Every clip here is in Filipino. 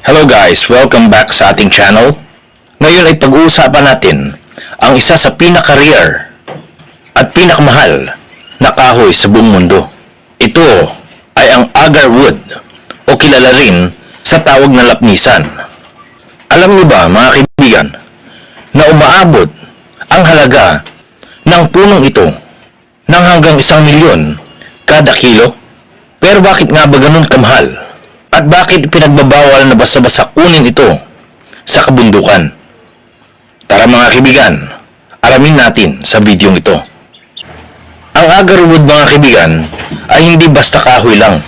Hello guys, welcome back sa ating channel. Ngayon ay pag-uusapan natin ang isa sa pinaka-rare at pinakamahal na kahoy sa buong mundo. Ito ay ang agarwood o kilala rin sa tawag na lapnisan. Alam niyo ba mga kaibigan na umaabot ang halaga ng punong ito ng hanggang 1,000,000 kada kilo? Pero bakit nga ba ganun kamahal? At bakit pinagbabawal na basta-basta kunin ito sa kabundukan? Tara mga kaibigan, alamin natin sa video ito. Ang agarwood mga kaibigan ay hindi basta kahoy lang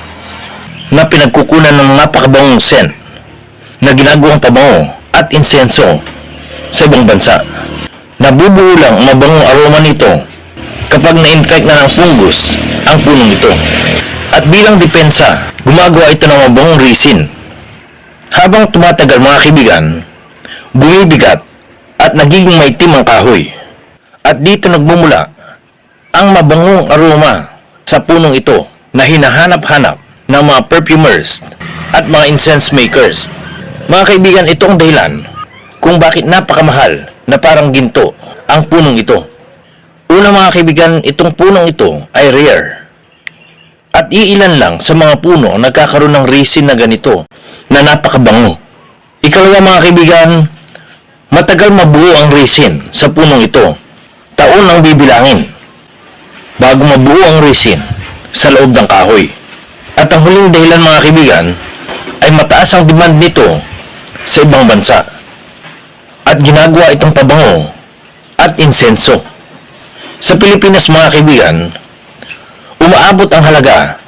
na pinagkukunan ng napakabangong scent na ginagawang pabango at insenso sa ibang bansa. Nabubuo lang ang mabangong aroma nito kapag na-infect na ng fungus ang punong ito. At bilang depensa, gumagawa ito ng mabangong resin. Habang tumatagal mga kaibigan, bumibigat at nagiging maitim ang kahoy. At dito nagmumula ang mabangong aroma sa punong ito na hinahanap-hanap ng mga perfumers at mga incense makers. Mga kaibigan, ito ang dahilan kung bakit napakamahal na parang ginto ang punong ito. Una mga kaibigan, itong punong ito ay rare. At iilan lang sa mga puno ang nagkakaroon ng resin na ganito na napakabango. Ikalawa mga kaibigan, matagal mabuo ang resin sa punong ito. Taon ang bibilangin bago mabuo ang resin sa loob ng kahoy. At ang huling dahilan mga kaibigan ay mataas ang demand nito sa ibang bansa. At ginagawa itong pabango at insenso. Sa Pilipinas mga kaibigan, umaabot ang halaga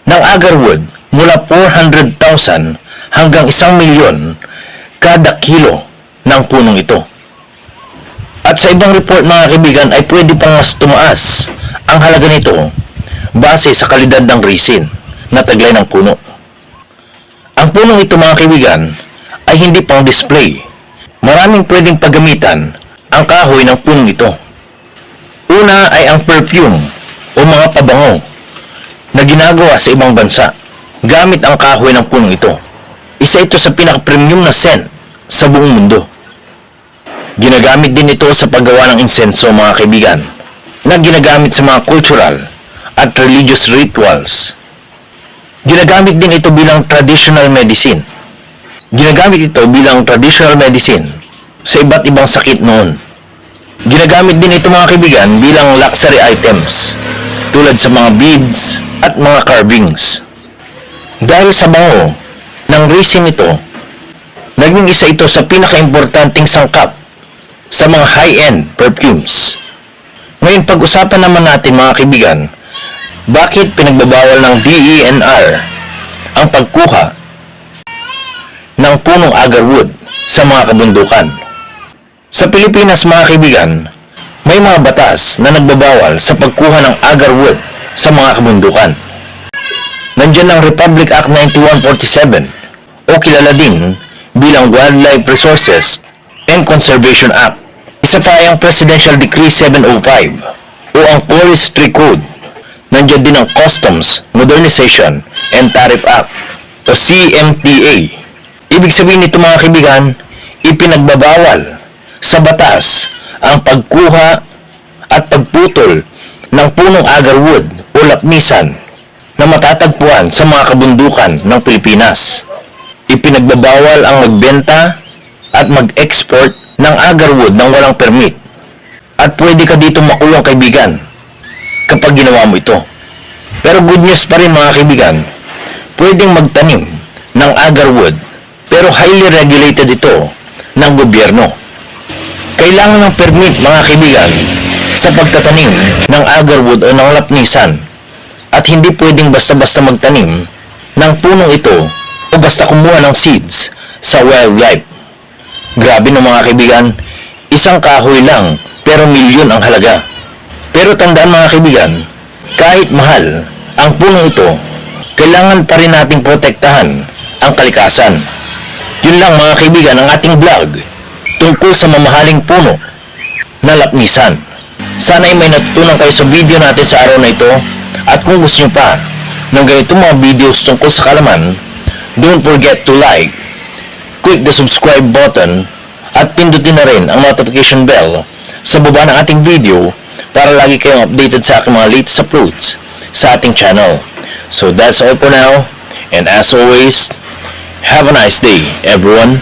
ng agarwood mula 400,000 hanggang 1,000,000 kada kilo ng punong ito. At sa ibang report mga kaibigan ay pwede pang mas tumaas ang halaga nito base sa kalidad ng resin na taglay ng puno. Ang punong ito mga kaibigan ay hindi pang display. Maraming pwedeng paggamitan ang kahoy ng punong ito. Una ay ang perfume o mga pabango na ginagawa sa ibang bansa gamit ang kahoy ng punong ito. Isa ito sa pinaka-premium na scent sa buong mundo. Ginagamit din ito sa paggawa ng insenso mga kaibigan na ginagamit sa mga cultural at religious rituals. Ginagamit din ito bilang traditional medicine. Ginagamit ito bilang traditional medicine sa iba't ibang sakit noon. Ginagamit din ito mga kaibigan bilang luxury items tulad sa mga beads at mga carvings. Dahil sa bango ng resin nito, naging isa ito sa pinaka-importanting sangkap sa mga high-end perfumes. Ngayon pag-usapan naman natin mga kaibigan, bakit pinagbabawal ng DENR ang pagkuha ng punong agarwood sa mga kabundukan? Sa Pilipinas mga kaibigan, may mga batas na nagbabawal sa pagkuha ng agarwood sa mga kabundukan. Nandiyan ang Republic Act 9147 o kilala din bilang Wildlife Resources and Conservation Act. Isa pa ay ang Presidential Decree 705 o ang Forestry Code. Nandiyan din ang Customs Modernization and Tariff Act o CMTA. Ibig sabihin nito mga kaibigan, ipinagbabawal sa batas ang pagkuha at pagputol ng punong agarwood o lapnisan na matatagpuan sa mga kabundukan ng Pilipinas. Ipinagbabawal ang magbenta at mag-export ng agarwood ng walang permit. At pwede ka dito makulong kaibigan kapag ginawa mo ito. Pero good news pa rin mga kaibigan, pwedeng magtanim ng agarwood pero highly regulated ito ng gobyerno. Kailangan ng permit mga kaibigan sa pagtatanim ng agarwood o ng lapnisan at hindi pwedeng basta-basta magtanim ng punong ito o basta kumuha ng seeds sa wildlife. Grabe no mga kaibigan, isang kahoy lang pero milyon ang halaga. Pero tandaan mga kaibigan, kahit mahal ang punong ito, kailangan pa rin nating protektahan ang kalikasan. Yun lang mga kaibigan ang ating vlog tungkol sa mamahaling puno na lapnisan. Sana ay may natutunan kayo sa video natin sa araw na ito at kung gusto nyo pa ng ganitong mga videos tungkol sa kalaman, don't forget to like, click the subscribe button at pindutin na rin ang notification bell sa baba ng ating video para lagi kayong updated sa aking mga latest uploads sa ating channel. So that's all for now, and as always, have a nice day everyone.